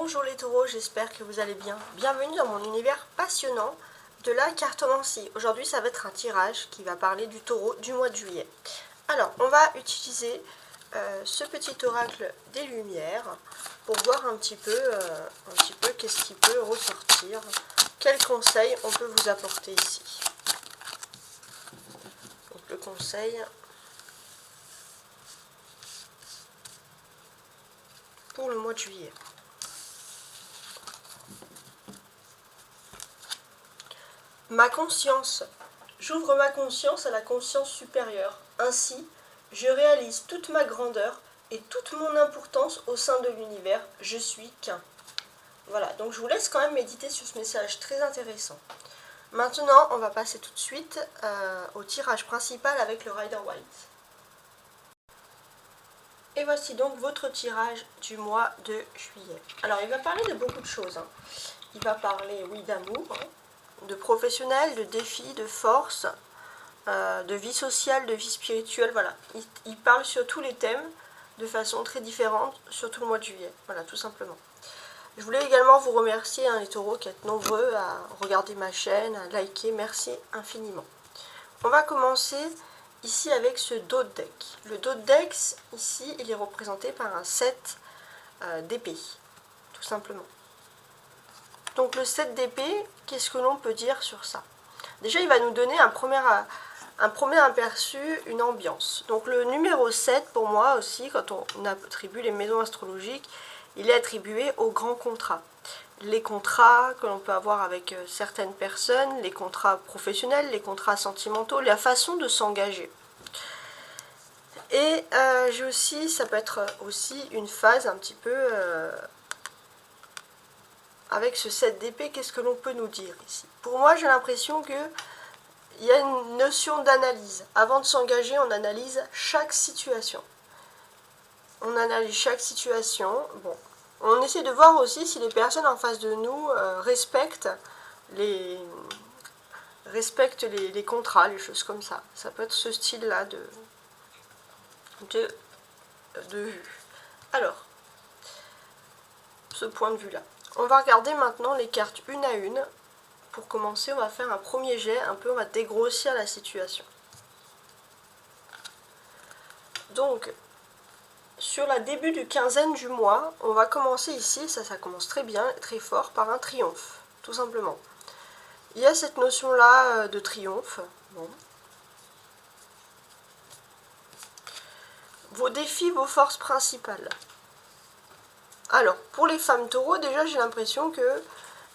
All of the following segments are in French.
Bonjour les taureaux, j'espère que vous allez bien. Bienvenue dans mon univers passionnant de la cartomancie. Aujourd'hui, ça va être un tirage qui va parler du taureau du mois de juillet. Alors, on va utiliser ce petit oracle des lumières pour voir un petit peu qu'est-ce qui peut ressortir, quels conseils on peut vous apporter ici. Donc, le conseil pour le mois de juillet. Ma conscience. J'ouvre ma conscience à la conscience supérieure. Ainsi, je réalise toute ma grandeur et toute mon importance au sein de l'univers. Je suis qu'un. Voilà, donc je vous laisse quand même méditer sur ce message très intéressant. Maintenant, on va passer tout de suite au tirage principal avec le Rider White. Et voici donc votre tirage du mois de juillet. Alors, il va parler de beaucoup de choses. Il va parler, oui, d'amour, de professionnel, de défis, de force, de vie sociale, de vie spirituelle, voilà. Il parle sur tous les thèmes de façon très différente sur tout le mois de juillet, voilà, tout simplement. Je voulais également vous remercier, les taureaux, qui êtes nombreux à regarder ma chaîne, à liker, merci infiniment. On va commencer ici avec ce dos de deck. Le dos de deck, ici, il est représenté par un 7 d'épée, tout simplement. Donc le 7 d'épée, qu'est-ce que l'on peut dire sur ça? Déjà, il va nous donner un premier aperçu, une ambiance. Donc le numéro 7, pour moi aussi, quand on attribue les maisons astrologiques, il est attribué aux grands contrats. Les contrats que l'on peut avoir avec certaines personnes, les contrats professionnels, les contrats sentimentaux, la façon de s'engager. Et j'ai aussi, ça peut être aussi une phase un petit peu... avec ce 7 d'épée, qu'est-ce que l'on peut nous dire ici? Pour moi, j'ai l'impression qu'il y a une notion d'analyse. Avant de s'engager, on analyse chaque situation. On analyse chaque situation. Bon, on essaie de voir aussi si les personnes en face de nous respectent les contrats, les choses comme ça. Ça peut être ce style-là de vue. Alors, ce point de vue-là. On va regarder maintenant les cartes une à une. Pour commencer, on va faire un premier jet, on va dégrossir la situation. Donc, sur la début du quinzaine du mois, on va commencer ici, ça commence très bien, très fort, par un triomphe, tout simplement. Il y a cette notion-là de triomphe. Bon. Vos défis, vos forces principales. Alors, pour les femmes taureaux, déjà j'ai l'impression que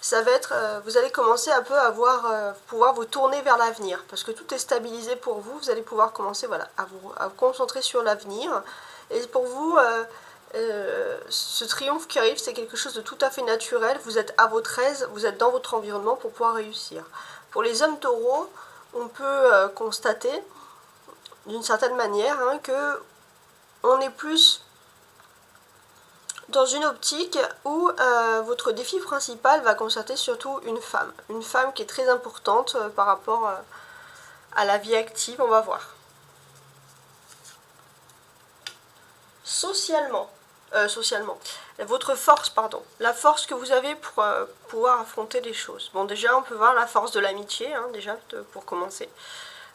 ça va être, vous allez commencer un peu à pouvoir vous tourner vers l'avenir, parce que tout est stabilisé pour vous, vous allez pouvoir commencer voilà, à vous concentrer sur l'avenir, et pour vous, ce triomphe qui arrive, c'est quelque chose de tout à fait naturel, vous êtes à votre aise, vous êtes dans votre environnement pour pouvoir réussir. Pour les hommes taureaux, on peut constater, d'une certaine manière, que on est plus dans une optique où votre défi principal va concerner surtout une femme qui est très importante par rapport à la vie active, on va voir. Socialement, votre force, pardon, la force que vous avez pour pouvoir affronter les choses. Bon, déjà, on peut voir la force de l'amitié, déjà, pour commencer.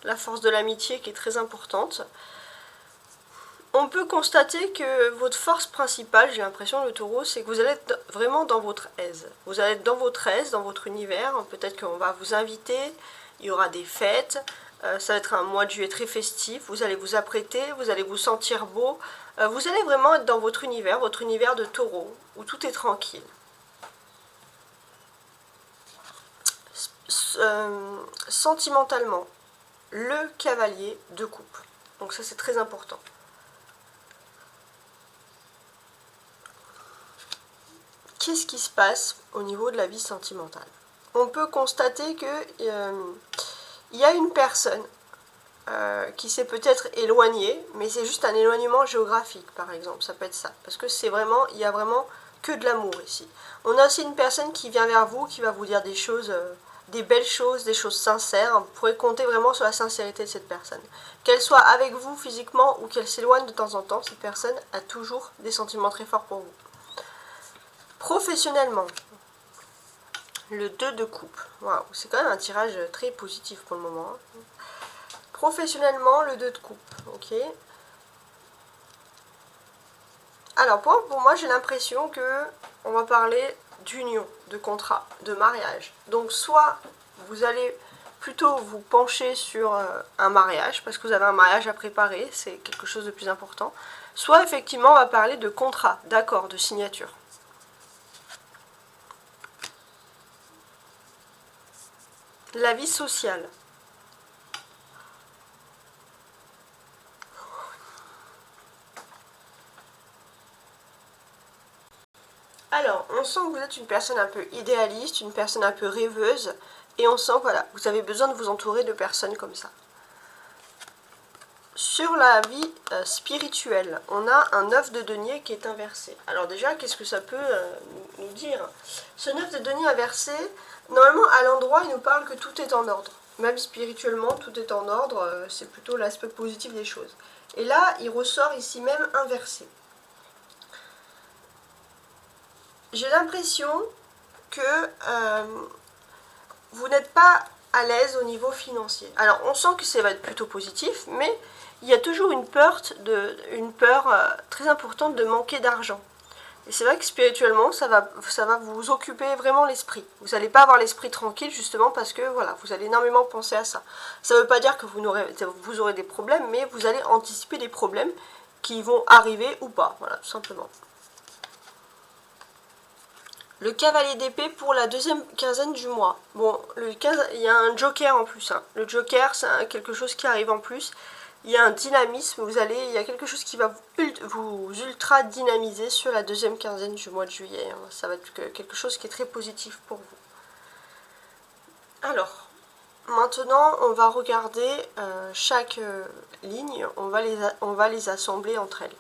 La force de l'amitié qui est très importante. On peut constater que votre force principale, j'ai l'impression, le taureau, c'est que vous allez être vraiment dans votre aise. Vous allez être dans votre aise, dans votre univers. Peut-être qu'on va vous inviter, il y aura des fêtes. Ça va être un mois de juillet très festif. Vous allez vous apprêter, vous allez vous sentir beau. Vous allez vraiment être dans votre univers de taureau, où tout est tranquille. Sentimentalement, le cavalier de coupe. Donc ça, c'est très important. Qu'est-ce qui se passe au niveau de la vie sentimentale? On peut constater qu'il y a une personne qui s'est peut-être éloignée, mais c'est juste un éloignement géographique, par exemple, ça peut être ça. Parce que il y a vraiment que de l'amour ici. On a aussi une personne qui vient vers vous, qui va vous dire des choses, des belles choses, des choses sincères. Vous pourrez compter vraiment sur la sincérité de cette personne. Qu'elle soit avec vous physiquement ou qu'elle s'éloigne de temps en temps, cette personne a toujours des sentiments très forts pour vous. Professionnellement, le 2 de coupe. Waouh, c'est quand même un tirage très positif pour le moment. Professionnellement, le 2 de coupe. Ok. Alors pour moi, j'ai l'impression que on va parler d'union, de contrat, de mariage. Donc soit vous allez plutôt vous pencher sur un mariage, parce que vous avez un mariage à préparer, c'est quelque chose de plus important. Soit effectivement, on va parler de contrat, d'accord, de signature. La vie sociale. Alors, on sent que vous êtes une personne un peu idéaliste, une personne un peu rêveuse, et on sent que voilà, vous avez besoin de vous entourer de personnes comme ça. Sur la vie spirituelle, on a un 9 de denier qui est inversé. Alors déjà, qu'est-ce que ça peut nous dire? Ce 9 de denier inversé, normalement à l'endroit, il nous parle que tout est en ordre. Même spirituellement, tout est en ordre, c'est plutôt l'aspect positif des choses. Et là, il ressort ici même inversé. J'ai l'impression que vous n'êtes pas à l'aise au niveau financier. Alors, on sent que ça va être plutôt positif, mais il y a toujours une peur très importante de manquer d'argent. Et c'est vrai que spirituellement, ça va vous occuper vraiment l'esprit. Vous n'allez pas avoir l'esprit tranquille, justement, parce que voilà, vous allez énormément penser à ça. Ça ne veut pas dire que vous aurez des problèmes, mais vous allez anticiper des problèmes qui vont arriver ou pas, voilà, tout simplement. Le cavalier d'épée pour la deuxième quinzaine du mois. Bon, il y a un joker en plus. Hein. Le joker, c'est quelque chose qui arrive en plus. Il y a un dynamisme, il y a quelque chose qui va vous ultra dynamiser sur la deuxième quinzaine du mois de juillet. Hein. Ça va être quelque chose qui est très positif pour vous. Alors, maintenant, on va regarder chaque ligne. On va les assembler entre elles.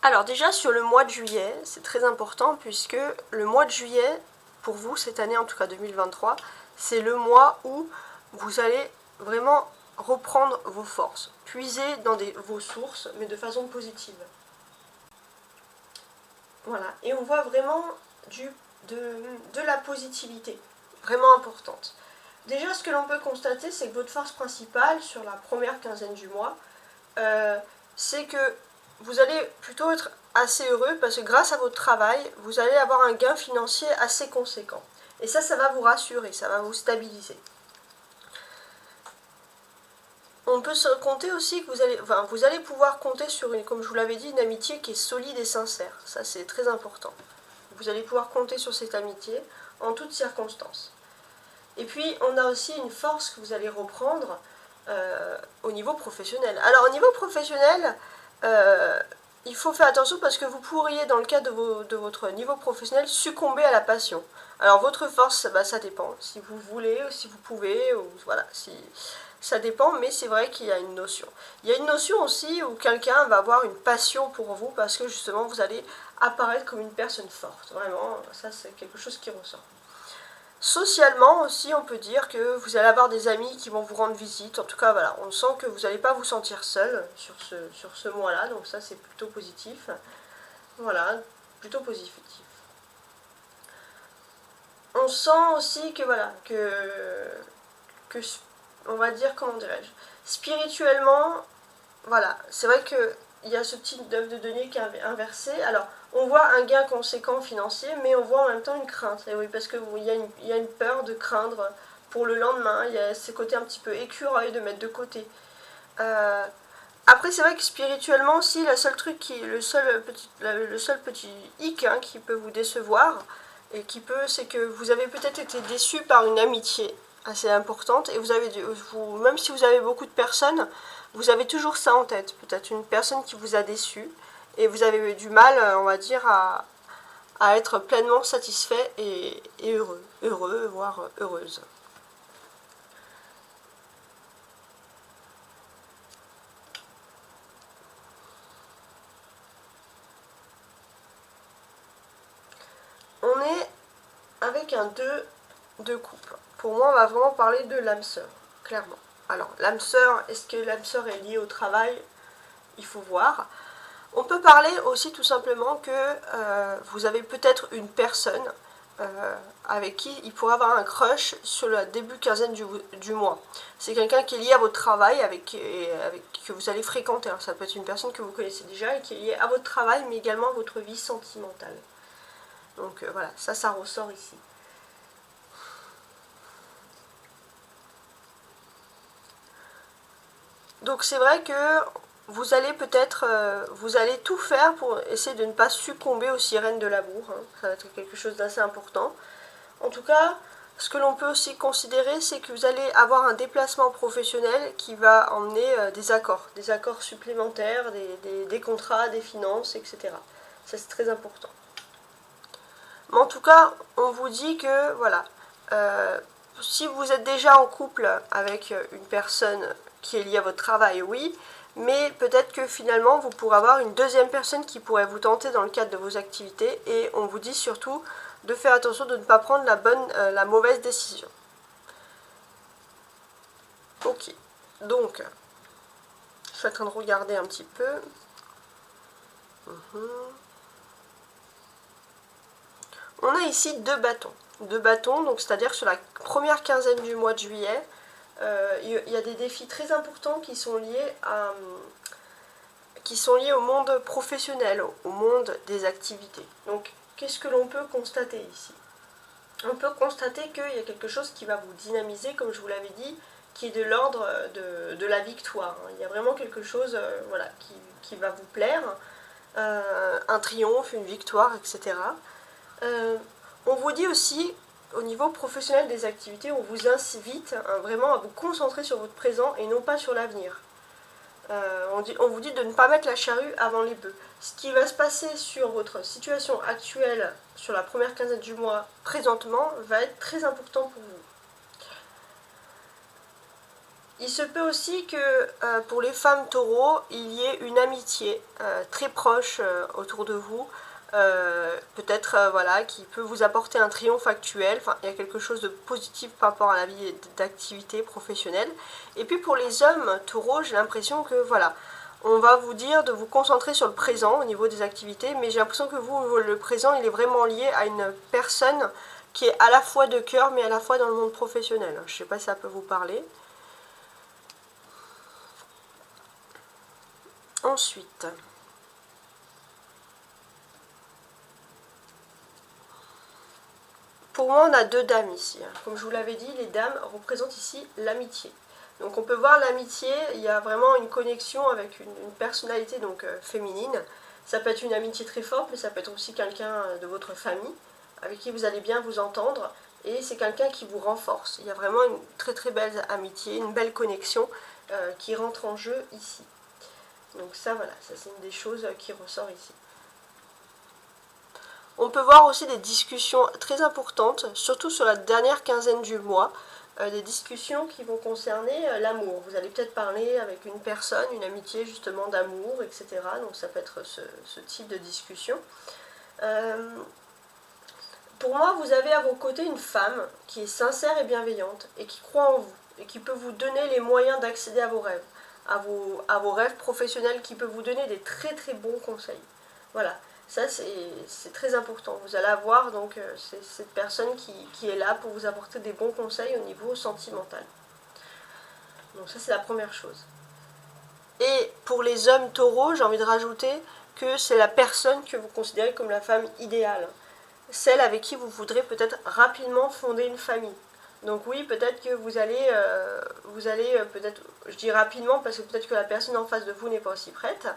Alors déjà sur le mois de juillet, c'est très important puisque le mois de juillet, pour vous cette année en tout cas 2023, c'est le mois où vous allez vraiment reprendre vos forces, puiser dans vos sources mais de façon positive. Voilà, et on voit vraiment de la positivité, vraiment importante. Déjà ce que l'on peut constater c'est que votre force principale sur la première quinzaine du mois, c'est que vous allez plutôt être assez heureux parce que grâce à votre travail, vous allez avoir un gain financier assez conséquent. Et ça va vous rassurer, ça va vous stabiliser. On peut se compter aussi que vous allez pouvoir compter sur, comme je vous l'avais dit, une amitié qui est solide et sincère. Ça, c'est très important. Vous allez pouvoir compter sur cette amitié en toutes circonstances. Et puis, on a aussi une force que vous allez reprendre au niveau professionnel. Alors, au niveau professionnel, il faut faire attention parce que vous pourriez, dans le cadre de votre niveau professionnel, succomber à la passion. Alors votre force, ça dépend. Si vous voulez, ou si vous pouvez, ou voilà, ça dépend, mais c'est vrai qu'il y a une notion. Il y a une notion aussi où quelqu'un va avoir une passion pour vous parce que justement vous allez apparaître comme une personne forte. Vraiment, ça c'est quelque chose qui ressort. Socialement aussi, on peut dire que vous allez avoir des amis qui vont vous rendre visite. En tout cas, voilà, on sent que vous n'allez pas vous sentir seul sur ce mois-là. Donc ça, c'est plutôt positif. Voilà, plutôt positif. On sent aussi que, voilà, que on va dire, comment dirais-je, spirituellement, voilà, c'est vrai que il y a ce petit 9 de denier qui est inversé. Alors, on voit un gain conséquent financier, mais on voit en même temps une crainte. Et oui, parce qu'il y a une peur de craindre pour le lendemain. Il y a ce côté un petit peu écureuil de mettre de côté. Après, c'est vrai que spirituellement aussi, le seul petit hic qui peut vous décevoir, et c'est que vous avez peut-être été déçu par une amitié assez importante, et même si vous avez beaucoup de personnes, vous avez toujours ça en tête, peut-être une personne qui vous a déçu, et vous avez du mal, on va dire, à être pleinement satisfait et heureux, voire heureuse. On est avec un 2 de couple. Pour moi, on va vraiment parler de l'âme sœur, clairement. Alors, l'âme sœur, est-ce que l'âme sœur est liée au travail? Il faut voir. On peut parler aussi tout simplement que vous avez peut-être une personne avec qui il pourrait avoir un crush sur la début quinzaine du mois. C'est quelqu'un qui est lié à votre travail, que vous allez fréquenter. Alors ça peut être une personne que vous connaissez déjà et qui est liée à votre travail, mais également à votre vie sentimentale. Donc voilà, ça ressort ici. Donc c'est vrai que vous allez peut-être, vous allez tout faire pour essayer de ne pas succomber aux sirènes de l'amour. Hein. Ça va être quelque chose d'assez important. En tout cas, ce que l'on peut aussi considérer, c'est que vous allez avoir un déplacement professionnel qui va emmener des accords supplémentaires, des contrats, des finances, etc. Ça c'est très important. Mais en tout cas, on vous dit que, voilà, si vous êtes déjà en couple avec une personne qui est liée à votre travail, oui, mais peut-être que finalement, vous pourrez avoir une deuxième personne qui pourrait vous tenter dans le cadre de vos activités, et on vous dit surtout de faire attention de ne pas prendre la mauvaise décision. Ok, donc, je suis en train de regarder un petit peu. On a ici deux bâtons. Deux bâtons, donc c'est-à-dire sur la première quinzaine du mois de juillet, il y a des défis très importants qui sont liés au monde professionnel, au monde des activités. Donc, qu'est-ce que l'on peut constater ici? On peut constater qu'il y a quelque chose qui va vous dynamiser, comme je vous l'avais dit, qui est de l'ordre de la victoire. Il y a vraiment quelque chose voilà, qui va vous plaire, un triomphe, une victoire, etc. On vous dit aussi, au niveau professionnel des activités, on vous invite vraiment à vous concentrer sur votre présent et non pas sur l'avenir. On vous dit de ne pas mettre la charrue avant les bœufs. Ce qui va se passer sur votre situation actuelle, sur la première quinzaine du mois présentement, va être très important pour vous. Il se peut aussi que pour les femmes taureaux, il y ait une amitié très proche autour de vous, peut-être voilà, qui peut vous apporter un triomphe actuel. Enfin, il y a quelque chose de positif par rapport à la vie d'activité professionnelle. Et puis pour les hommes taureaux, j'ai l'impression que voilà, on va vous dire de vous concentrer sur le présent au niveau des activités, mais j'ai l'impression que vous, le présent, il est vraiment lié à une personne qui est à la fois de cœur, mais à la fois dans le monde professionnel. Je ne sais pas si ça peut vous parler. Ensuite, pour moi, on a deux dames ici. Comme je vous l'avais dit, les dames représentent ici l'amitié. Donc on peut voir l'amitié, il y a vraiment une connexion avec une personnalité donc féminine. Ça peut être une amitié très forte, mais ça peut être aussi quelqu'un de votre famille, avec qui vous allez bien vous entendre. Et c'est quelqu'un qui vous renforce. Il y a vraiment une très très belle amitié, une belle connexion qui rentre en jeu ici. Donc ça, voilà, ça c'est une des choses qui ressort ici. On peut voir aussi des discussions très importantes, surtout sur la dernière quinzaine du mois, des discussions qui vont concerner l'amour. Vous allez peut-être parler avec une personne, une amitié justement d'amour, etc. Donc ça peut être ce type de discussion. Pour moi, vous avez à vos côtés une femme qui est sincère et bienveillante et qui croit en vous et qui peut vous donner les moyens d'accéder à vos rêves, à vos rêves professionnels, qui peut vous donner des très très bons conseils. Voilà, ça c'est très important. Vous allez avoir donc cette personne qui est là pour vous apporter des bons conseils au niveau sentimental. Donc ça c'est la première chose. Et pour les hommes taureaux, j'ai envie de rajouter que c'est la personne que vous considérez comme la femme idéale. Celle avec qui vous voudrez peut-être rapidement fonder une famille. Donc oui, peut-être que vous allez peut-être, je dis rapidement parce que peut-être que la personne en face de vous n'est pas aussi prête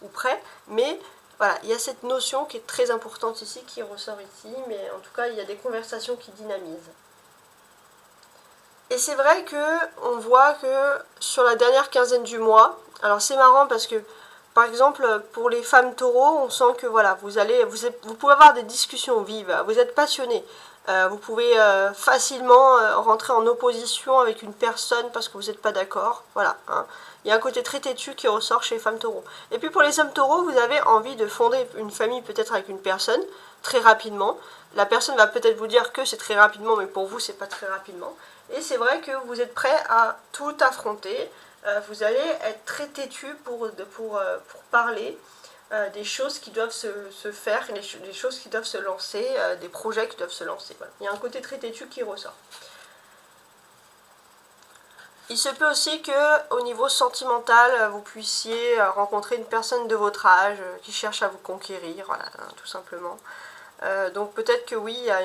ou prêt, mais voilà, il y a cette notion qui est très importante ici, qui ressort ici, mais en tout cas, il y a des conversations qui dynamisent. Et c'est vrai qu'on voit que sur la dernière quinzaine du mois, alors c'est marrant parce que par exemple, pour les femmes taureaux, on sent que voilà, vous pouvez avoir des discussions vives, vous êtes passionné, vous pouvez facilement rentrer en opposition avec une personne parce que vous n'êtes pas d'accord. Voilà, hein. Il y a un côté très têtu qui ressort chez les femmes taureaux. Et puis pour les hommes taureaux, vous avez envie de fonder une famille peut-être avec une personne très rapidement. La personne va peut-être vous dire que c'est très rapidement, mais pour vous, c'est pas très rapidement. Et c'est vrai que vous êtes prêt à tout affronter. Vous allez être très têtu pour parler. des choses qui doivent se faire, des choses qui doivent se lancer, des projets qui doivent se lancer. Voilà. Il y a un côté très têtu qui ressort. Il se peut aussi que au niveau sentimental, vous puissiez rencontrer une personne de votre âge qui cherche à vous conquérir, voilà, tout simplement. Donc peut-être que oui, il y a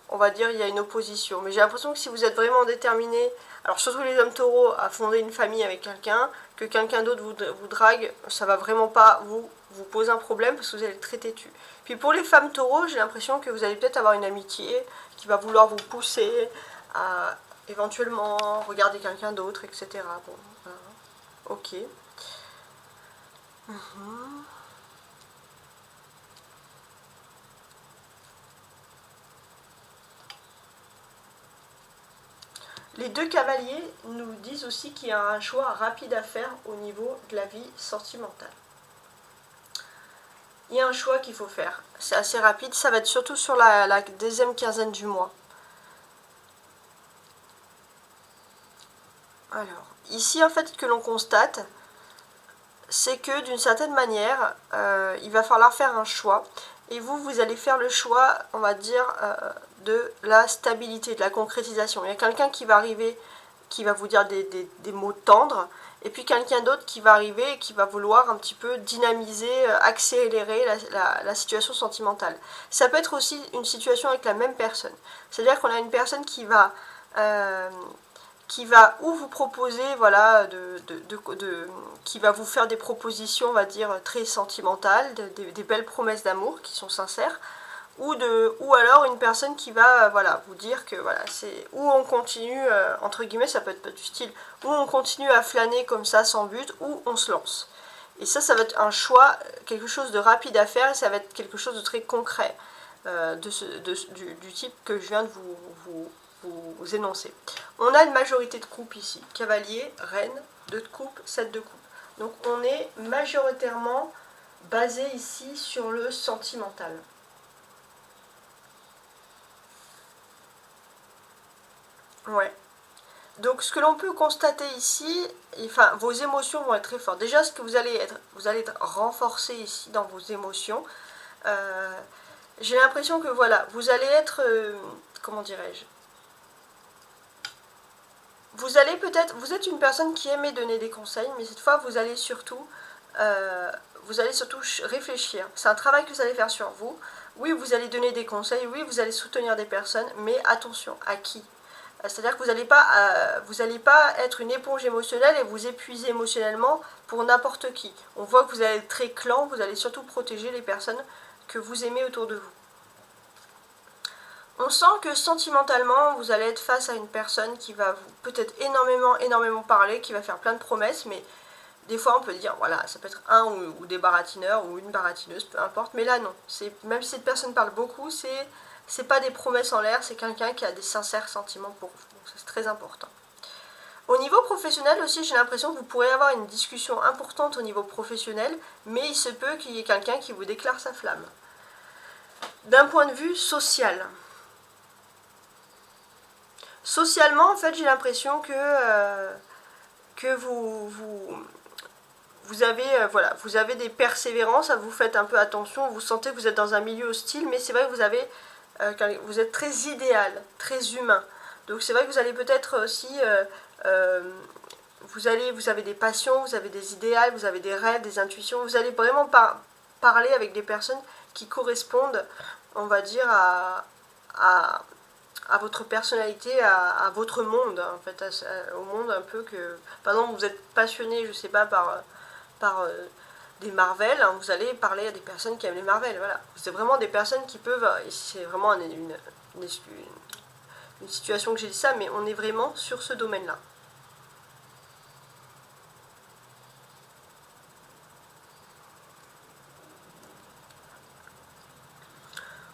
on va dire il y a une opposition. Mais j'ai l'impression que si vous êtes vraiment déterminé, alors surtout les hommes taureaux, à fonder une famille avec quelqu'un, que quelqu'un d'autre vous drague, ça va vraiment pas vous poser un problème parce que vous allez être très têtu. Puis pour les femmes taureaux, j'ai l'impression que vous allez peut-être avoir une amitié qui va vouloir vous pousser à éventuellement regarder quelqu'un d'autre, etc. Bon, voilà. Ok. Les deux cavaliers nous disent aussi qu'il y a un choix rapide à faire au niveau de la vie sentimentale. Il y a un choix qu'il faut faire. C'est assez rapide, ça va être surtout sur la deuxième quinzaine du mois. Alors, ici en fait, ce que l'on constate, c'est que d'une certaine manière, il va falloir faire un choix. Et vous allez faire le choix, on va dire, de la stabilité, de la concrétisation. Il y a quelqu'un qui va arriver, qui va vous dire des mots tendres, et puis quelqu'un d'autre qui va arriver et qui va vouloir un petit peu dynamiser, accélérer la situation sentimentale. Ça peut être aussi une situation avec la même personne. C'est-à-dire qu'on a une personne qui va ou vous proposer, voilà, qui va vous faire des propositions, on va dire, très sentimentales, des belles promesses d'amour qui sont sincères, ou alors une personne qui va, voilà, vous dire que, voilà, c'est où on continue, entre guillemets, ça peut être du style, où on continue à flâner comme ça, sans but, ou on se lance. Et ça va être un choix, quelque chose de rapide à faire, et ça va être quelque chose de très concret, du type que je viens de vous énoncer. On a une majorité de coupe ici, cavalier, reine, 2 de coupe, 7 de coupe. Donc on est majoritairement basé ici sur le sentimental. Ouais. Donc ce que l'on peut constater ici, enfin vos émotions vont être très fortes. Déjà ce que vous allez être renforcé ici dans vos émotions. J'ai l'impression que voilà, vous allez être, comment dirais-je, vous êtes une personne qui aimait donner des conseils, mais cette fois vous allez surtout réfléchir. C'est un travail que vous allez faire sur vous. Oui, vous allez donner des conseils, oui, vous allez soutenir des personnes, mais attention, à qui? C'est-à-dire que vous n'allez pas être une éponge émotionnelle et vous épuiser émotionnellement pour n'importe qui. On voit que vous allez être très clan, vous allez surtout protéger les personnes que vous aimez autour de vous. On sent que sentimentalement, vous allez être face à une personne qui va vous peut-être énormément parler, qui va faire plein de promesses, mais des fois on peut dire, voilà, ça peut être un ou des baratineurs ou une baratineuse, peu importe, mais là non. Même si cette personne parle beaucoup, c'est pas des promesses en l'air, c'est quelqu'un qui a des sincères sentiments pour vous. Donc c'est très important. Au niveau professionnel aussi, j'ai l'impression que vous pourrez avoir une discussion importante au niveau professionnel, mais il se peut qu'il y ait quelqu'un qui vous déclare sa flamme. D'un point de vue social, socialement, en fait, j'ai l'impression que vous avez des persévérances, vous faites un peu attention, vous sentez que vous êtes dans un milieu hostile, mais c'est vrai que vous êtes très idéal, très humain. Donc c'est vrai que vous allez peut-être aussi, vous avez des passions, vous avez des idéaux, vous avez des rêves, des intuitions, vous allez vraiment parler avec des personnes qui correspondent, on va dire, à votre personnalité, à votre monde, en fait, au monde un peu que... Par exemple, vous êtes passionné, je sais pas, par des Marvel, hein, vous allez parler à des personnes qui aiment les Marvel, voilà. C'est vraiment des personnes qui peuvent... C'est vraiment une situation que j'ai dit ça, mais on est vraiment sur ce domaine-là.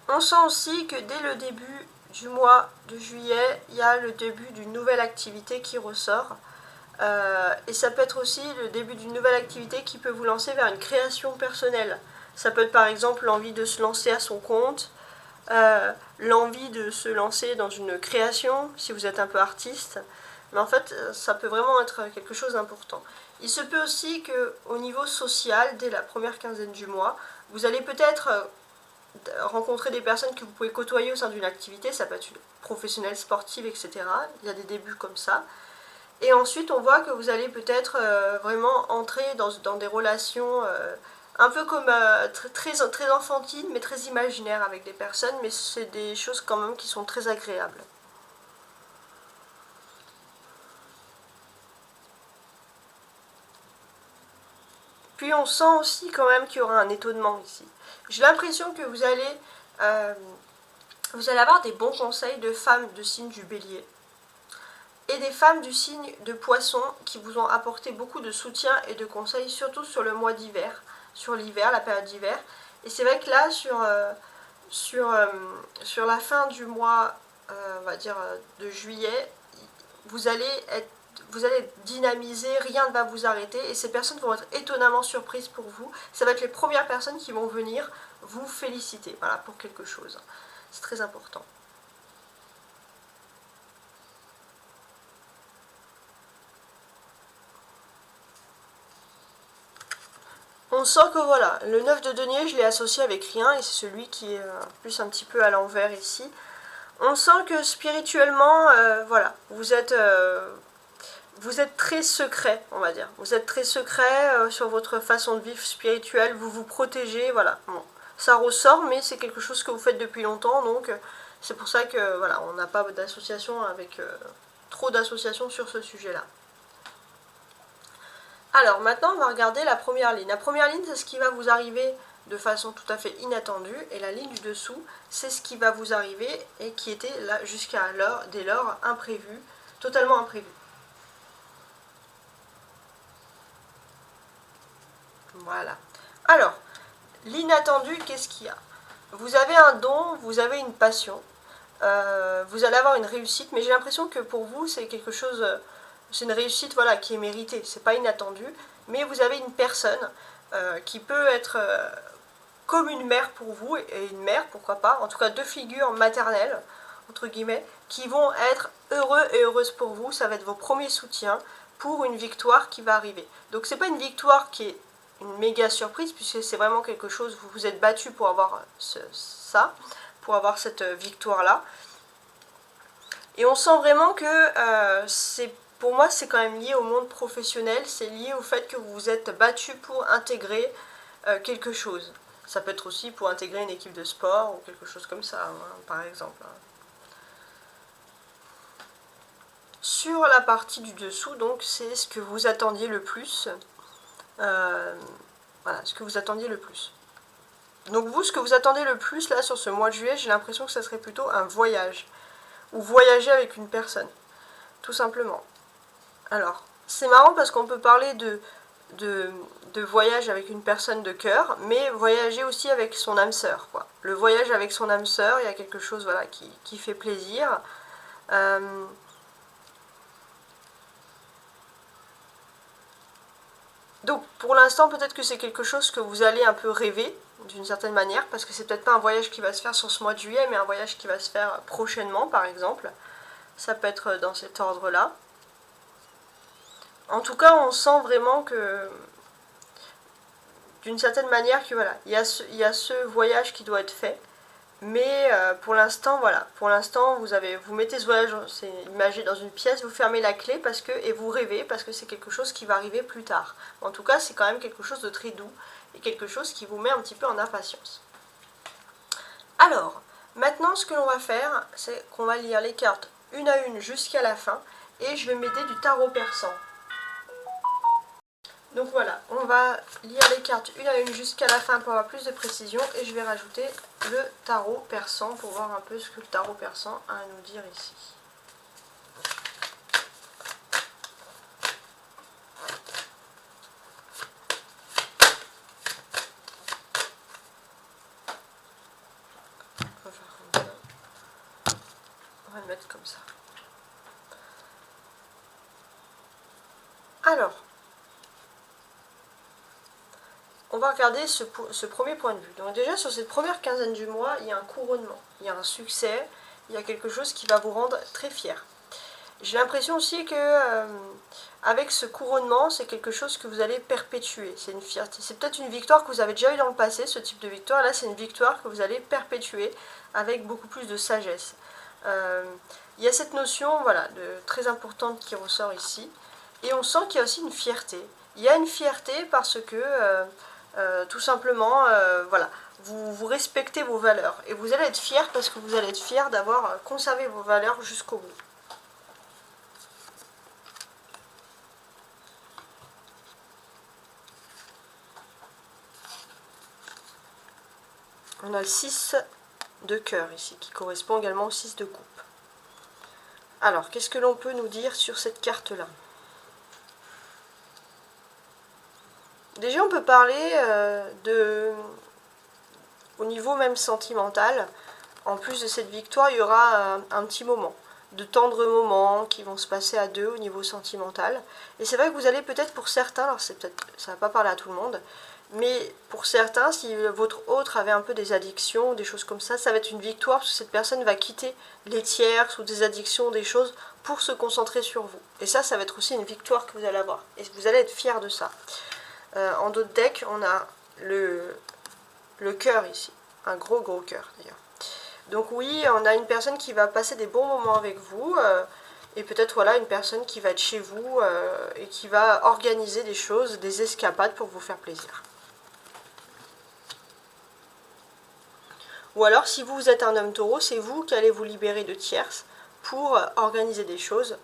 On sent aussi que dès le début du mois de juillet, il y a le début d'une nouvelle activité qui ressort. Et ça peut être aussi le début d'une nouvelle activité qui peut vous lancer vers une création personnelle. Ça peut être par exemple l'envie de se lancer à son compte, l'envie de se lancer dans une création, si vous êtes un peu artiste. Mais en fait, ça peut vraiment être quelque chose d'important. Il se peut aussi qu'au niveau social, dès la première quinzaine du mois, vous allez peut-être rencontrer des personnes que vous pouvez côtoyer au sein d'une activité, ça peut être une professionnelle, sportive, etc. Il y a des débuts comme ça. Et ensuite, on voit que vous allez peut-être vraiment entrer dans des relations un peu comme très enfantines, mais très imaginaires avec des personnes, mais c'est des choses quand même qui sont très agréables. Puis on sent aussi quand même qu'il y aura un étonnement ici. J'ai l'impression que vous allez avoir des bons conseils de femmes de signe du Bélier et des femmes du signe de Poisson qui vous ont apporté beaucoup de soutien et de conseils, surtout sur le mois d'hiver, sur l'hiver, la période d'hiver. Et c'est vrai que là, sur la fin du mois, on va dire de juillet, vous allez être dynamisé, rien ne va vous arrêter et ces personnes vont être étonnamment surprises pour vous. Ça va être les premières personnes qui vont venir vous féliciter, voilà, pour quelque chose. C'est très important. On sent que voilà, le 9 de denier, je l'ai associé avec rien et c'est celui qui est plus un petit peu à l'envers ici. On sent que spirituellement, voilà, vous êtes très secret, on va dire. Vous êtes très secret sur votre façon de vivre spirituelle, vous vous protégez, voilà. Bon, ça ressort, mais c'est quelque chose que vous faites depuis longtemps, donc c'est pour ça que voilà, on n'a pas d'association avec trop d'associations sur ce sujet-là. Alors maintenant, on va regarder la première ligne. La première ligne, c'est ce qui va vous arriver de façon tout à fait inattendue, et la ligne du dessous, c'est ce qui va vous arriver et qui était là jusqu'à dès lors imprévu, totalement imprévu. Voilà. Alors, l'inattendu, qu'est-ce qu'il y a? Vous avez un don, vous avez une passion, vous allez avoir une réussite, mais j'ai l'impression que pour vous, c'est quelque chose, c'est une réussite voilà, qui est méritée, c'est pas inattendu, mais vous avez une personne qui peut être comme une mère pour vous, et une mère, pourquoi pas, en tout cas deux figures maternelles, entre guillemets, qui vont être heureux et heureuses pour vous, ça va être vos premiers soutiens pour une victoire qui va arriver. Donc c'est pas une victoire qui est une méga surprise, puisque c'est vraiment quelque chose, vous vous êtes battu pour avoir ça, pour avoir cette victoire-là. Et on sent vraiment que pour moi, c'est quand même lié au monde professionnel, c'est lié au fait que vous vous êtes battu pour intégrer quelque chose. Ça peut être aussi pour intégrer une équipe de sport ou quelque chose comme ça, hein, par exemple. Sur la partie du dessous, donc, c'est ce que vous attendiez le plus. Voilà, ce que vous attendiez le plus. Donc vous, ce que vous attendez le plus là sur ce mois de juillet, j'ai l'impression que ça serait plutôt un voyage. Ou voyager avec une personne, tout simplement. Alors, c'est marrant parce qu'on peut parler de voyage avec une personne de cœur, mais voyager aussi avec son âme sœur, quoi. Le voyage avec son âme sœur, il y a quelque chose voilà, qui fait plaisir. Donc pour l'instant, peut-être que c'est quelque chose que vous allez un peu rêver, d'une certaine manière, parce que c'est peut-être pas un voyage qui va se faire sur ce mois de juillet, mais un voyage qui va se faire prochainement, par exemple. Ça peut être dans cet ordre-là. En tout cas, on sent vraiment que, d'une certaine manière, que voilà, il y a ce voyage qui doit être fait. Mais pour l'instant, voilà, pour l'instant, vous mettez ce voyage, c'est imagé dans une pièce, vous fermez la clé et vous rêvez parce que c'est quelque chose qui va arriver plus tard. En tout cas, c'est quand même quelque chose de très doux et quelque chose qui vous met un petit peu en impatience. Alors, maintenant, ce que l'on va faire, c'est qu'on va lire les cartes une à une jusqu'à la fin et je vais m'aider du tarot persan. Donc voilà, on va lire les cartes une à une jusqu'à la fin pour avoir plus de précision et je vais rajouter le tarot persan pour voir un peu ce que le tarot persan a à nous dire ici. On va faire comme ça. On va le mettre comme ça. Alors, on va regarder ce premier point de vue. Donc déjà, sur cette première quinzaine du mois, il y a un couronnement, il y a un succès, il y a quelque chose qui va vous rendre très fier. J'ai l'impression aussi que avec ce couronnement, c'est quelque chose que vous allez perpétuer. C'est une fierté. C'est peut-être une victoire que vous avez déjà eue dans le passé, ce type de victoire. Là, c'est une victoire que vous allez perpétuer avec beaucoup plus de sagesse. Il y a cette notion, voilà, très importante qui ressort ici. Et on sent qu'il y a aussi une fierté. Il y a une fierté parce que, tout simplement, voilà, vous respectez vos valeurs. Et vous allez être fier parce que vous allez être fier d'avoir conservé vos valeurs jusqu'au bout. On a le 6 de cœur ici, qui correspond également au 6 de coupe. Alors, qu'est-ce que l'on peut nous dire sur cette carte-là? Déjà, on peut parler au niveau même sentimental. En plus de cette victoire, il y aura un petit moment, de tendres moments qui vont se passer à deux au niveau sentimental. Et c'est vrai que vous allez peut-être pour certains, alors ça va pas parler à tout le monde, mais pour certains, si votre autre avait un peu des addictions, des choses comme ça va être une victoire parce que cette personne va quitter les tierces ou des addictions, des choses, pour se concentrer sur vous. Et ça va être aussi une victoire que vous allez avoir. Et vous allez être fier de ça. En d'autres decks, on a le cœur ici. Un gros cœur d'ailleurs. Donc oui, on a une personne qui va passer des bons moments avec vous. Et peut-être voilà une personne qui va être chez vous et qui va organiser des choses, des escapades pour vous faire plaisir. Ou alors, si vous êtes un homme taureau, c'est vous qui allez vous libérer de tierces pour organiser des choses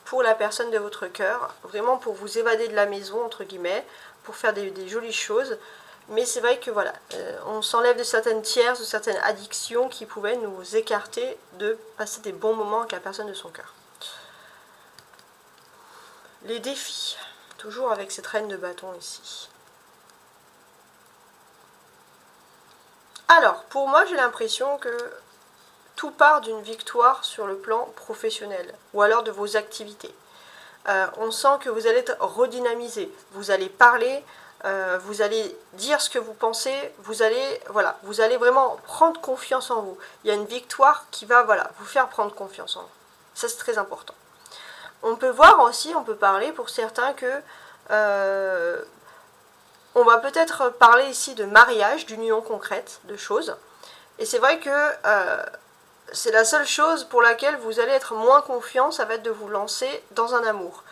pour la personne de votre cœur, vraiment pour vous évader de la maison, entre guillemets, pour faire des jolies choses. Mais c'est vrai que voilà, on s'enlève de certaines tierces, de certaines addictions qui pouvaient nous écarter de passer des bons moments avec la personne de son cœur. Les défis, toujours avec cette reine de bâton ici. Alors, pour moi, j'ai l'impression que tout part d'une victoire sur le plan professionnel, ou alors de vos activités. On sent que vous allez être redynamisé, vous allez parler, vous allez dire ce que vous pensez, vous allez vraiment prendre confiance en vous. Il y a une victoire qui va vous faire prendre confiance en vous. Ça, c'est très important. On peut voir aussi, on peut parler pour certains que on va peut-être parler ici de mariage, d'union concrète, de choses. Et c'est vrai que c'est la seule chose pour laquelle vous allez être moins confiant, ça va être de vous lancer dans un amour.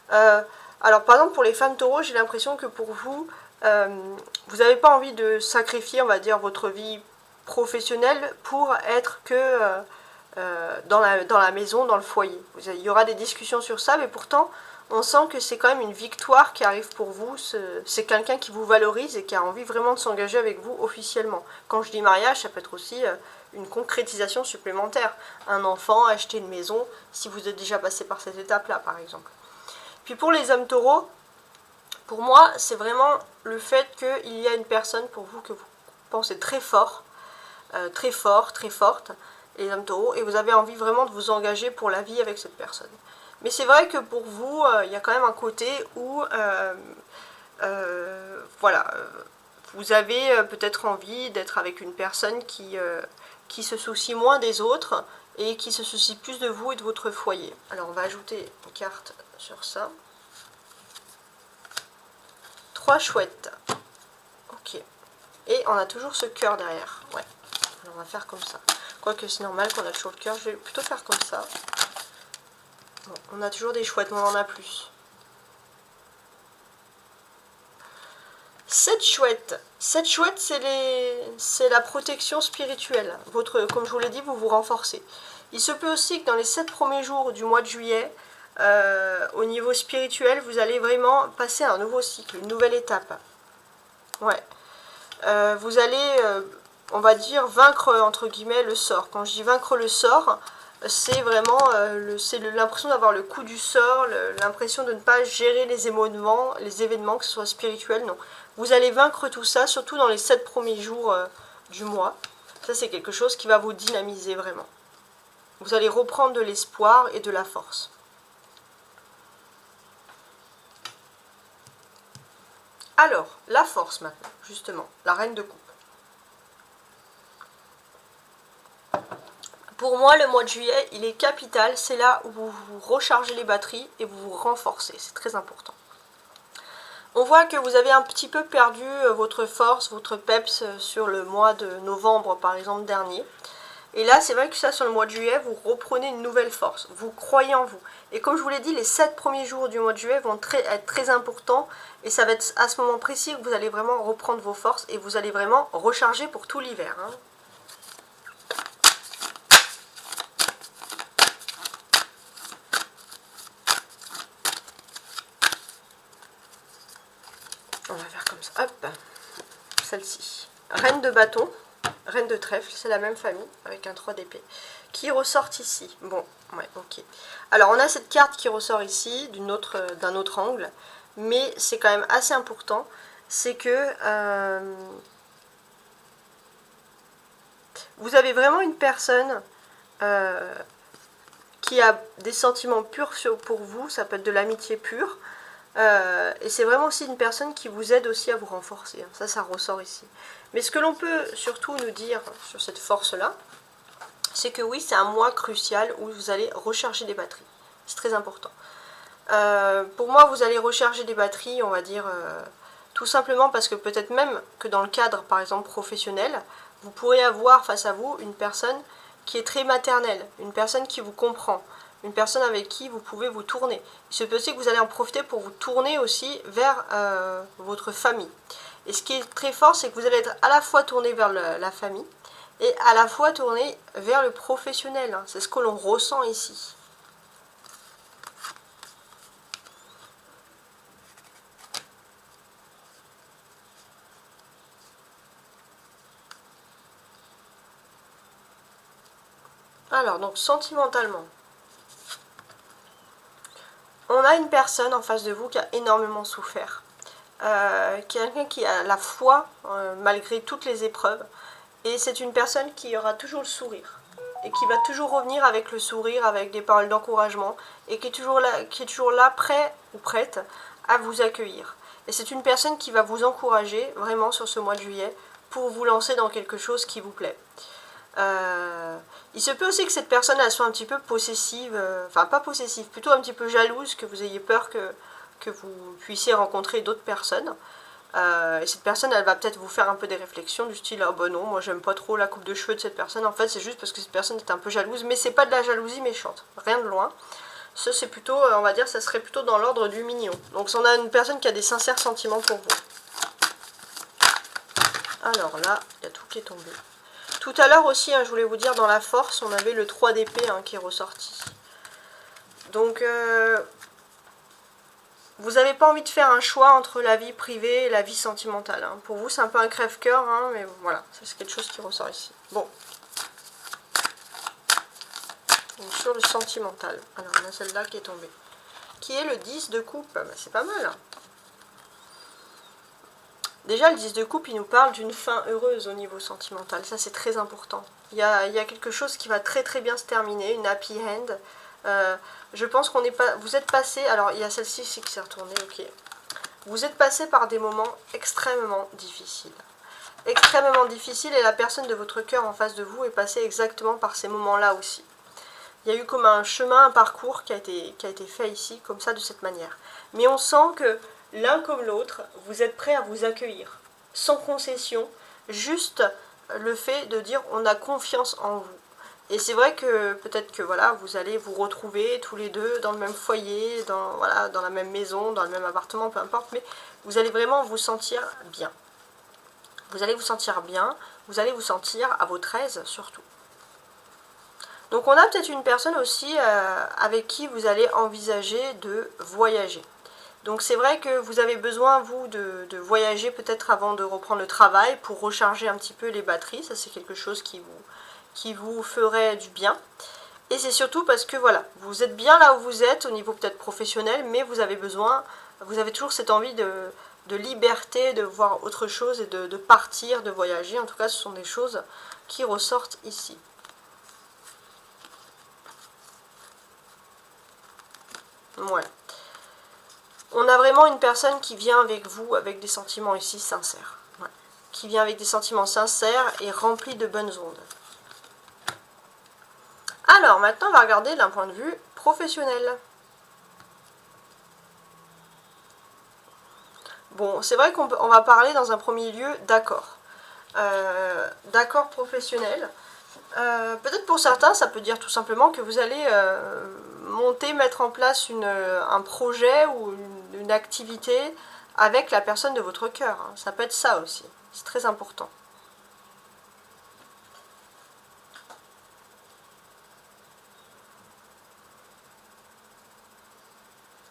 Alors par exemple pour les femmes taureaux, j'ai l'impression que pour vous, vous n'avez pas envie de sacrifier, on va dire, votre vie professionnelle pour être que dans la maison, dans le foyer. Il y aura des discussions sur ça, mais pourtant on sent que c'est quand même une victoire qui arrive pour vous. C'est quelqu'un qui vous valorise et qui a envie vraiment de s'engager avec vous officiellement. Quand je dis mariage, ça peut être aussi une concrétisation supplémentaire. Un enfant, acheter une maison, si vous êtes déjà passé par cette étape-là, par exemple. Puis pour les hommes taureaux, pour moi, c'est vraiment le fait qu'il y a une personne pour vous que vous pensez très fort, très forte, les hommes taureaux, et vous avez envie vraiment de vous engager pour la vie avec cette personne. Mais c'est vrai que pour vous, il y a quand même un côté où, vous avez peut-être envie d'être avec une personne qui se soucie moins des autres et qui se soucie plus de vous et de votre foyer. Alors on va ajouter une carte sur ça. 3 chouettes. Ok. Et on a toujours ce cœur derrière. Ouais. Alors on va faire comme ça. Quoique c'est normal qu'on a toujours le cœur. Je vais plutôt faire comme ça. Bon, on a toujours des chouettes, mais on en a plus. 7 chouettes. 7 chouettes, c'est la protection spirituelle. Comme je vous l'ai dit, vous vous renforcez. Il se peut aussi que dans les 7 premiers jours du mois de juillet, au niveau spirituel, vous allez vraiment passer à un nouveau cycle, une nouvelle étape. Ouais. Vous allez, on va dire, vaincre, entre guillemets, le sort. Quand je dis vaincre le sort, c'est vraiment l'impression d'avoir le coup du sort, l'impression de ne pas gérer les événements, que ce soit spirituel, non. Vous allez vaincre tout ça, surtout dans les 7 premiers jours du mois. Ça, c'est quelque chose qui va vous dynamiser vraiment. Vous allez reprendre de l'espoir et de la force. Alors, la force maintenant, justement, la reine de coupe. Pour moi, le mois de juillet, il est capital. C'est là où vous vous rechargez les batteries et vous vous renforcez. C'est très important. On voit que vous avez un petit peu perdu votre force, votre peps sur le mois de novembre, par exemple, dernier. Et là, c'est vrai que ça, sur le mois de juillet, vous reprenez une nouvelle force. Vous croyez en vous. Et comme je vous l'ai dit, les 7 premiers jours du mois de juillet vont être très importants. Et ça va être à ce moment précis que vous allez vraiment reprendre vos forces et vous allez vraiment recharger pour tout l'hiver. Hein. On va faire comme ça. Hop. Celle-ci. Reine de bâton. Reine de trèfle, c'est la même famille, avec un 3 d'épée, qui ressort ici. Bon, ouais, ok. Alors, on a cette carte qui ressort ici, d'un autre angle, mais c'est quand même assez important, c'est que vous avez vraiment une personne qui a des sentiments purs pour vous, ça peut être de l'amitié pure, et c'est vraiment aussi une personne qui vous aide aussi à vous renforcer. Ça ressort ici. Mais ce que l'on peut surtout nous dire sur cette force-là, c'est que oui, c'est un mois crucial où vous allez recharger des batteries. C'est très important. Pour moi, vous allez recharger des batteries, on va dire, tout simplement parce que peut-être même que dans le cadre, par exemple, professionnel, vous pourrez avoir face à vous une personne qui est très maternelle, une personne qui vous comprend, une personne avec qui vous pouvez vous tourner. Il se peut aussi que vous allez en profiter pour vous tourner aussi vers votre famille. Et ce qui est très fort, c'est que vous allez être à la fois tourné vers la famille et à la fois tourné vers le professionnel. C'est ce que l'on ressent ici. Alors, donc, sentimentalement, on a une personne en face de vous qui a énormément souffert. Quelqu'un qui a la foi malgré toutes les épreuves. Et c'est une personne qui aura toujours le sourire. Et qui va toujours revenir avec le sourire, avec des paroles d'encouragement. Et qui est toujours là, prêt ou prête à vous accueillir. Et c'est une personne qui va vous encourager vraiment sur ce mois de juillet pour vous lancer dans quelque chose qui vous plaît. Il se peut aussi que cette personne elle soit un petit peu possessive, enfin pas possessive, plutôt un petit peu jalouse, que vous ayez peur que vous puissiez rencontrer d'autres personnes. Et cette personne elle va peut-être vous faire un peu des réflexions du style « Ah bah non, moi j'aime pas trop la coupe de cheveux de cette personne ». En fait c'est juste parce que cette personne est un peu jalouse, mais c'est pas de la jalousie méchante, rien de loin. Ça c'est plutôt, on va dire, ça serait plutôt dans l'ordre du mignon. Donc on a une personne qui a des sincères sentiments pour vous. Alors là, il y a tout qui est tombé. Tout à l'heure aussi, je voulais vous dire, dans la force, on avait le 3 d'épée qui est ressorti. Donc, vous n'avez pas envie de faire un choix entre la vie privée et la vie sentimentale. Pour vous, c'est un peu un crève-cœur, mais voilà, c'est quelque chose qui ressort ici. Bon. Donc, sur le sentimental. Alors, on a celle-là qui est tombée. Qui est le 10 de coupe. Bah, c'est pas mal. Déjà, le 10 de coupe, il nous parle d'une fin heureuse au niveau sentimental. Ça, c'est très important. Il y a quelque chose qui va très très bien se terminer, une happy end. Je pense qu'on est pas. Vous êtes passé. Alors, il y a celle-ci ici qui s'est retournée, ok. Vous êtes passé par des moments extrêmement difficiles. Extrêmement difficiles, et la personne de votre cœur en face de vous est passée exactement par ces moments-là aussi. Il y a eu comme un chemin, un parcours qui a été fait ici, comme ça, de cette manière. Mais on sent que l'un comme l'autre, vous êtes prêts à vous accueillir, sans concession, juste le fait de dire on a confiance en vous. Et c'est vrai que peut-être que voilà, vous allez vous retrouver tous les deux dans le même foyer, dans la même maison, dans le même appartement, peu importe, mais vous allez vraiment vous sentir bien. Vous allez vous sentir bien, vous allez vous sentir à votre aise surtout. Donc on a peut-être une personne aussi avec qui vous allez envisager de voyager. Donc c'est vrai que vous avez besoin, vous, de voyager peut-être avant de reprendre le travail pour recharger un petit peu les batteries. Ça, c'est quelque chose qui vous ferait du bien. Et c'est surtout parce que, voilà, vous êtes bien là où vous êtes, au niveau peut-être professionnel, mais vous avez toujours cette envie de liberté, de voir autre chose et de partir, de voyager. En tout cas, ce sont des choses qui ressortent ici. Ouais. On a vraiment une personne qui vient avec vous, avec des sentiments ici sincères. Ouais. Qui vient avec des sentiments sincères et remplis de bonnes ondes. Alors, maintenant, on va regarder d'un point de vue professionnel. Bon, c'est vrai qu'on va parler dans un premier lieu d'accord. D'accord professionnel. Peut-être pour certains, ça peut dire tout simplement que vous allez mettre en place un projet ou une activité avec la personne de votre cœur. Hein. Ça peut être ça aussi. C'est très important.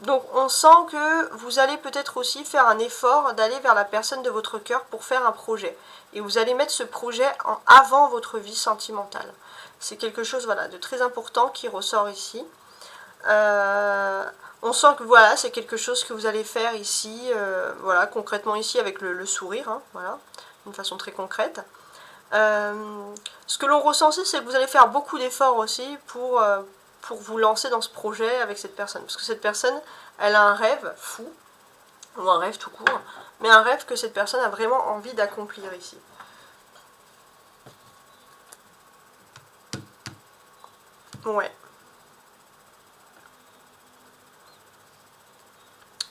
Donc on sent que vous allez peut-être aussi faire un effort d'aller vers la personne de votre cœur pour faire un projet. Et vous allez mettre ce projet avant votre vie sentimentale. C'est quelque chose voilà, de très important qui ressort ici. On sent que voilà, c'est quelque chose que vous allez faire ici, voilà, concrètement ici avec le sourire, hein, voilà, d'une façon très concrète. Ce que l'on ressent aussi, c'est que vous allez faire beaucoup d'efforts aussi pour vous lancer dans ce projet avec cette personne. Parce que cette personne, elle a un rêve fou, ou un rêve tout court, mais un rêve que cette personne a vraiment envie d'accomplir ici. Ouais.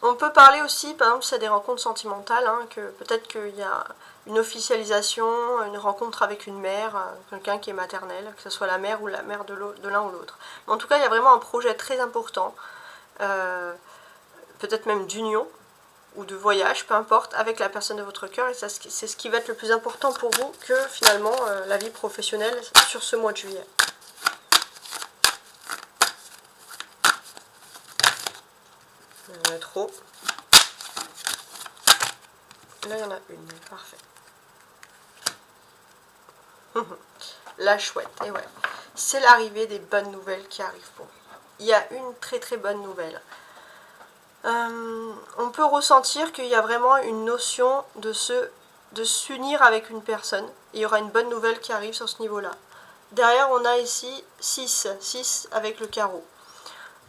On peut parler aussi, par exemple, s'il y a des rencontres sentimentales, hein, que peut-être qu'il y a une officialisation, une rencontre avec une mère, quelqu'un qui est maternel, que ce soit la mère ou la mère de l'un ou l'autre. Mais en tout cas, il y a vraiment un projet très important, peut-être même d'union ou de voyage, peu importe, avec la personne de votre cœur. Et c'est ce qui va être le plus important pour vous que finalement la vie professionnelle sur ce mois de juillet. Il y en a trop. Là, il y en a une. Parfait. La chouette. Et ouais. C'est l'arrivée des bonnes nouvelles qui arrivent pour vous. Il y a une très très bonne nouvelle. On peut ressentir qu'il y a vraiment une notion de s'unir avec une personne. Il y aura une bonne nouvelle qui arrive sur ce niveau-là. Derrière, on a ici 6 avec le carreau.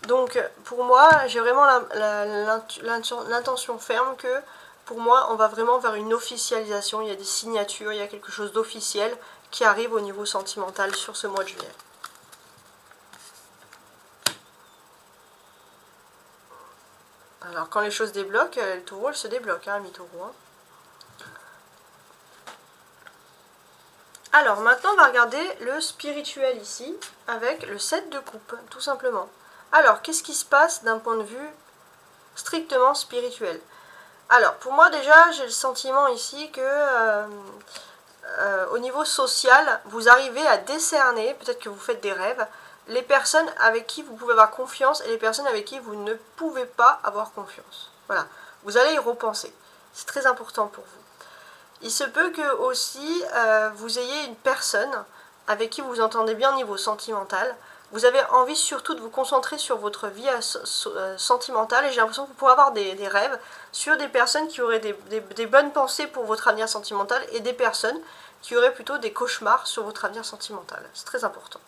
Donc, pour moi, j'ai vraiment l'intention ferme que, pour moi, on va vraiment vers une officialisation. Il y a des signatures, il y a quelque chose d'officiel qui arrive au niveau sentimental sur ce mois de juillet. Alors, quand les choses débloquent, le taureau, elle se débloque, hein, mi-taureau. Hein. Alors, maintenant, on va regarder le spirituel ici, avec le 7 de coupe, tout simplement. Alors, qu'est-ce qui se passe d'un point de vue strictement spirituel? Alors, pour moi, déjà, j'ai le sentiment ici que, au niveau social, vous arrivez à décerner, peut-être que vous faites des rêves, les personnes avec qui vous pouvez avoir confiance et les personnes avec qui vous ne pouvez pas avoir confiance. Voilà, vous allez y repenser. C'est très important pour vous. Il se peut que aussi vous ayez une personne avec qui vous vous entendez bien au niveau sentimental. Vous avez envie surtout de vous concentrer sur votre vie sentimentale et j'ai l'impression que vous pourrez avoir des rêves sur des personnes qui auraient des bonnes pensées pour votre avenir sentimental et des personnes qui auraient plutôt des cauchemars sur votre avenir sentimental. C'est très important.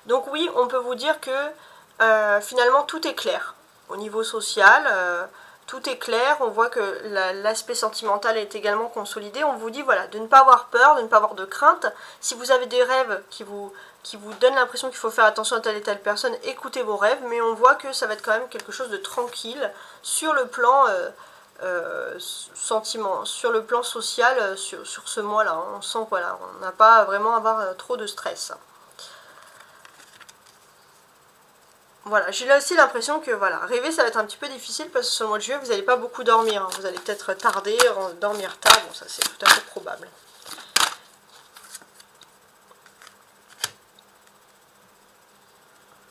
Donc oui, on peut vous dire que finalement tout est clair. Au niveau social, tout est clair. On voit que l'aspect sentimental est également consolidé. On vous dit voilà, de ne pas avoir peur, de ne pas avoir de crainte. Si vous avez des rêves qui vous donnent l'impression qu'il faut faire attention à telle et telle personne, écoutez vos rêves. Mais on voit que ça va être quand même quelque chose de tranquille sur le plan sur le plan social sur ce mois-là. On sent qu'on voilà, n'a pas vraiment à avoir trop de stress. Voilà, j'ai là aussi l'impression que voilà, rêver ça va être un petit peu difficile parce que sur le mois de juillet vous n'allez pas beaucoup dormir. Hein. Vous allez peut-être tarder, dormir tard, bon ça c'est tout à fait probable.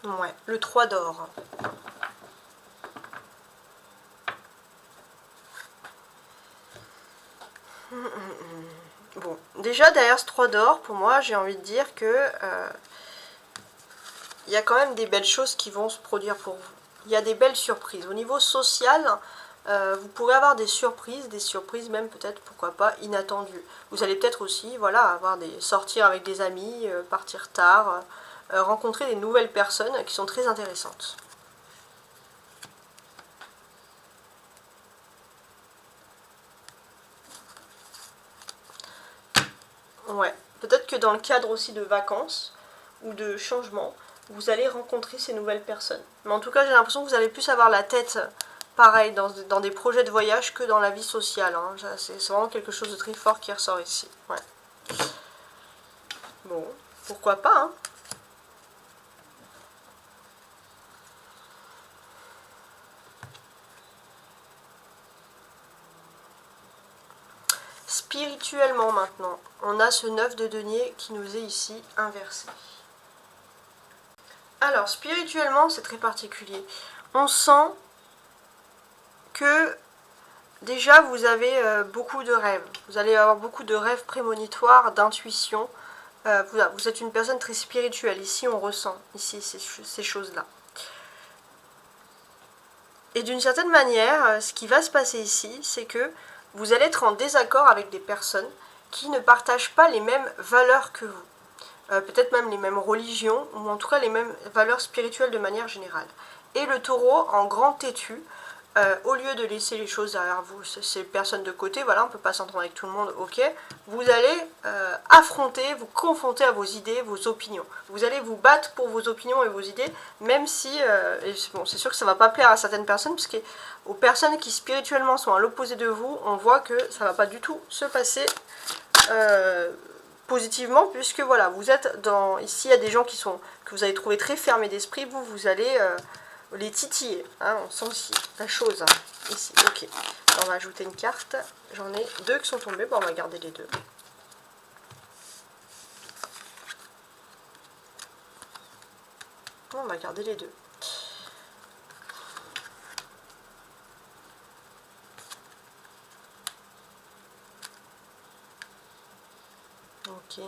Ouais, le 3 d'or. Bon, déjà derrière ce 3 d'or, pour moi j'ai envie de dire que il y a quand même des belles choses qui vont se produire pour vous. Il y a des belles surprises. Au niveau social, vous pourrez avoir des surprises même peut-être, pourquoi pas, inattendues. Vous allez peut-être aussi voilà, avoir sortir avec des amis, partir tard, rencontrer des nouvelles personnes qui sont très intéressantes. Ouais, peut-être que dans le cadre aussi de vacances, ou de changement, vous allez rencontrer ces nouvelles personnes. Mais en tout cas, j'ai l'impression que vous allez plus avoir la tête pareil dans des projets de voyage que dans la vie sociale. Hein. C'est vraiment quelque chose de très fort qui ressort ici. Ouais. Bon, pourquoi pas, hein. Spirituellement maintenant, on a ce 9 de denier qui nous est ici inversé. Alors, spirituellement, c'est très particulier. On sent que déjà vous avez beaucoup de rêves. Vous allez avoir beaucoup de rêves prémonitoires, d'intuition. Vous êtes une personne très spirituelle. Ici, on ressent ici ces choses-là. Et d'une certaine manière, ce qui va se passer ici, c'est que vous allez être en désaccord avec des personnes qui ne partagent pas les mêmes valeurs que vous. Peut-être même les mêmes religions, ou en tout cas les mêmes valeurs spirituelles de manière générale. Et le taureau, en grand têtu, au lieu de laisser les choses derrière vous, ces personnes de côté, voilà, on ne peut pas s'entendre avec tout le monde, ok, vous allez affronter, vous confronter à vos idées, vos opinions. Vous allez vous battre pour vos opinions et vos idées, même si, bon, c'est sûr que ça ne va pas plaire à certaines personnes, parce qu'aux personnes qui spirituellement sont à l'opposé de vous, on voit que ça ne va pas du tout se passer positivement, puisque voilà, vous êtes dans, ici il y a des gens que vous allez trouver très fermés d'esprit, vous allez les titiller, hein, on sent ici la chose, hein, ici, ok. Alors, on va ajouter une carte, j'en ai 2 qui sont tombés, bon on va garder les 2. On va garder les 2. Ok.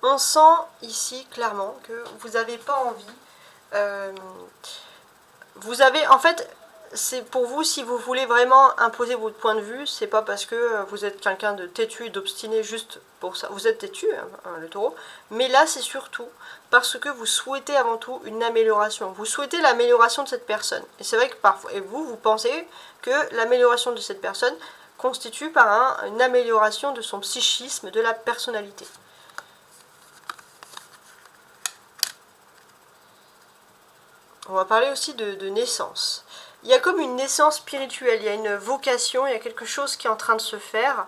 On sent ici clairement que vous n'avez pas envie. Vous avez, en fait, c'est pour vous, si vous voulez vraiment imposer votre point de vue, c'est pas parce que vous êtes quelqu'un de têtu et d'obstiné juste pour ça. Vous êtes têtu, hein, le taureau, mais là c'est surtout parce que vous souhaitez avant tout une amélioration. Vous souhaitez l'amélioration de cette personne. Et c'est vrai que parfois, et vous pensez que l'amélioration de cette personne constitue par une amélioration de son psychisme, de la personnalité. On va parler aussi de naissance. Il y a comme une naissance spirituelle, il y a une vocation, il y a quelque chose qui est en train de se faire.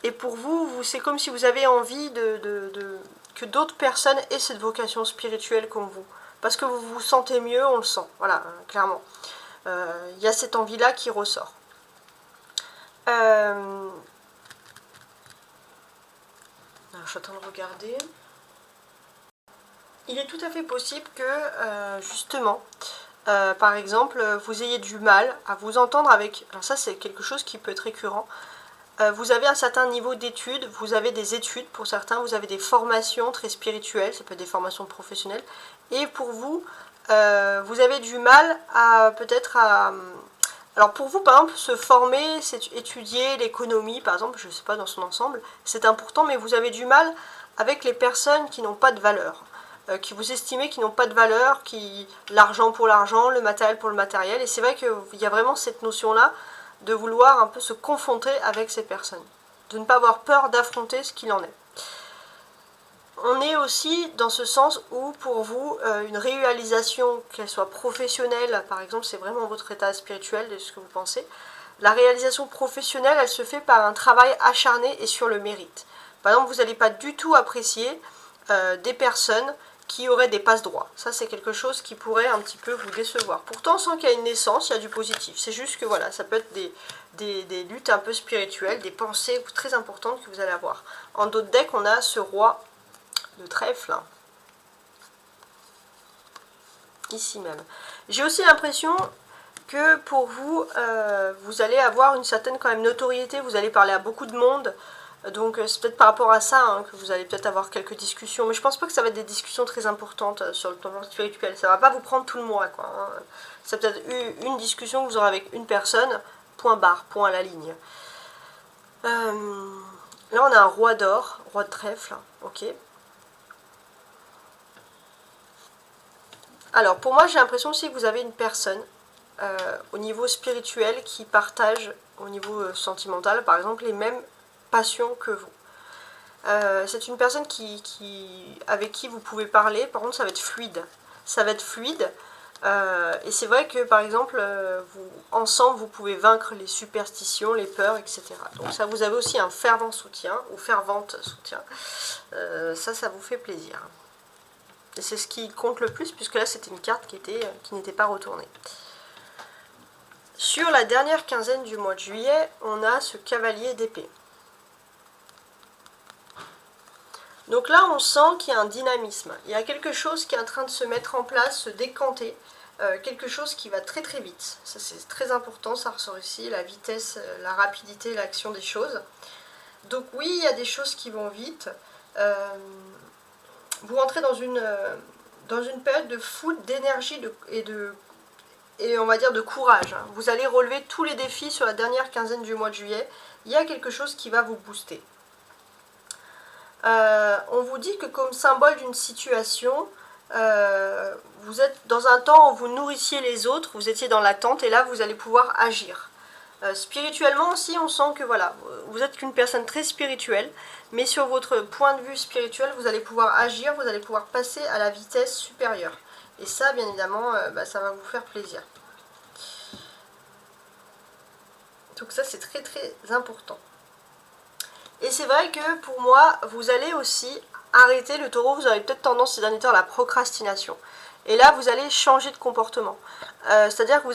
Et pour vous, c'est comme si vous avez envie que d'autres personnes aient cette vocation spirituelle comme vous. Parce que vous vous sentez mieux, on le sent. Voilà, clairement. Il y a cette envie-là qui ressort. Alors, je suis en train de regarder. Il est tout à fait possible que, justement, par exemple, vous ayez du mal à vous entendre avec... Alors ça, c'est quelque chose qui peut être récurrent. Vous avez un certain niveau d'études, vous avez des études pour certains, vous avez des formations très spirituelles, ça peut être des formations professionnelles. Et pour vous, vous avez du mal à peut-être à... Alors pour vous, par exemple, se former, c'est étudier l'économie, par exemple, je ne sais pas, dans son ensemble, c'est important, mais vous avez du mal avec les personnes qui n'ont pas de valeur. Qui vous estimez qui n'ont pas de valeur, l'argent pour l'argent, le matériel pour le matériel. Et c'est vrai qu'il y a vraiment cette notion-là de vouloir un peu se confronter avec ces personnes. De ne pas avoir peur d'affronter ce qu'il en est. On est aussi dans ce sens où pour vous, une réalisation, qu'elle soit professionnelle, par exemple, c'est vraiment votre état spirituel de ce que vous pensez. La réalisation professionnelle, elle se fait par un travail acharné et sur le mérite. Par exemple, vous n'allez pas du tout apprécier des personnes qui auraient des passe-droits. Ça, c'est quelque chose qui pourrait un petit peu vous décevoir. Pourtant, on sent qu'il y a une naissance, il y a du positif. C'est juste que voilà, ça peut être des luttes un peu spirituelles, des pensées très importantes que vous allez avoir. En d'autres decks, on a ce roi de trèfle. Ici même. J'ai aussi l'impression que pour vous, vous allez avoir une certaine quand même notoriété, vous allez parler à beaucoup de monde. Donc c'est peut-être par rapport à ça hein, que vous allez peut-être avoir quelques discussions. Mais je pense pas que ça va être des discussions très importantes sur le plan spirituel. Ça va pas vous prendre tout le mois, quoi. Hein. C'est peut-être une discussion que vous aurez avec une personne, point barre, point à la ligne. Là on a un roi d'or, roi de trèfle, ok. Alors pour moi j'ai l'impression aussi que vous avez une personne au niveau spirituel qui partage au niveau sentimental par exemple les mêmes passion que vous. C'est une personne avec qui vous pouvez parler. Par contre, ça va être fluide. Ça va être fluide. Et c'est vrai que, par exemple, ensemble, vous pouvez vaincre les superstitions, les peurs, etc. Donc ça, vous avez aussi un fervent soutien, ou fervente soutien. Ça vous fait plaisir. Et c'est ce qui compte le plus, puisque là, c'était une carte qui n'était pas retournée. Sur la dernière quinzaine du mois de juillet, on a ce cavalier d'épée. Donc là, on sent qu'il y a un dynamisme. Il y a quelque chose qui est en train de se mettre en place, se décanter. Quelque chose qui va très très vite. Ça, c'est très important, ça ressort ici, la vitesse, la rapidité, l'action des choses. Donc oui, il y a des choses qui vont vite. Vous rentrez dans une période de foot, d'énergie et on va dire de courage. Vous allez relever tous les défis sur la dernière quinzaine du mois de juillet. Il y a quelque chose qui va vous booster. On vous dit que comme symbole d'une situation, vous êtes dans un temps où vous nourrissiez les autres, vous étiez dans l'attente et là vous allez pouvoir agir. Spirituellement aussi, on sent que voilà, vous êtes une personne très spirituelle, mais sur votre point de vue spirituel, vous allez pouvoir agir, vous allez pouvoir passer à la vitesse supérieure. Et ça, bien évidemment, ça va vous faire plaisir. Donc ça, c'est très très important. Et c'est vrai que pour moi, vous allez aussi arrêter le taureau, vous avez peut-être tendance ces derniers temps à la procrastination. Et là, vous allez changer de comportement. C'est-à-dire que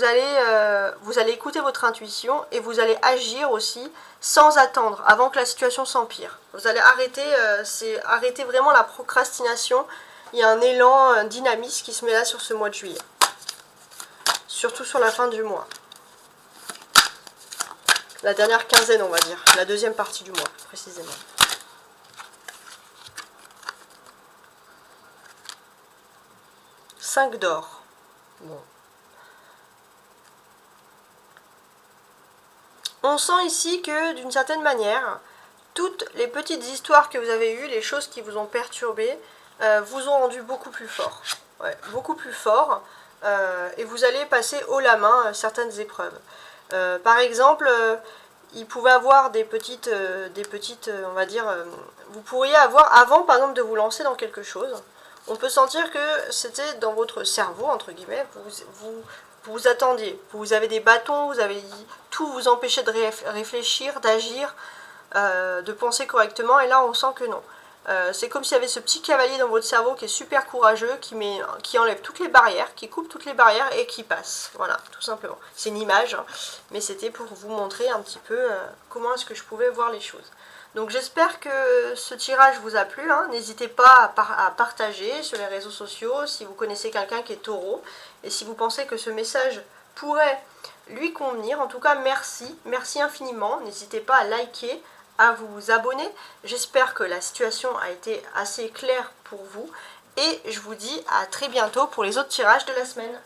vous allez écouter votre intuition et vous allez agir aussi sans attendre, avant que la situation s'empire. Vous allez arrêter vraiment la procrastination. Il y a un élan, un dynamisme qui se met là sur ce mois de juillet. Surtout sur la fin du mois. La dernière quinzaine, on va dire. La deuxième partie du mois, précisément. Cinq d'or. Bon. On sent ici que, d'une certaine manière, toutes les petites histoires que vous avez eues, les choses qui vous ont perturbé, vous ont rendu beaucoup plus fort. Ouais, beaucoup plus fort. Et vous allez passer haut la main certaines épreuves. Par exemple, il pouvait avoir des petites, on va dire, vous pourriez avoir, avant par exemple de vous lancer dans quelque chose, on peut sentir que c'était dans votre cerveau, entre guillemets, vous attendiez, vous avez des bâtons, tout vous empêchait de réfléchir, d'agir, de penser correctement, et là on sent que non. C'est comme s'il y avait ce petit cavalier dans votre cerveau qui est super courageux, qui enlève toutes les barrières, qui coupe toutes les barrières et qui passe. Voilà, tout simplement. C'est une image, hein, mais c'était pour vous montrer un petit peu comment est-ce que je pouvais voir les choses. Donc j'espère que ce tirage vous a plu. Hein. N'hésitez pas à partager sur les réseaux sociaux si vous connaissez quelqu'un qui est taureau. Et si vous pensez que ce message pourrait lui convenir, en tout cas merci, merci infiniment. N'hésitez pas à liker, à vous abonner. J'espère que la situation a été assez claire pour vous. Et je vous dis à très bientôt pour les autres tirages de la semaine.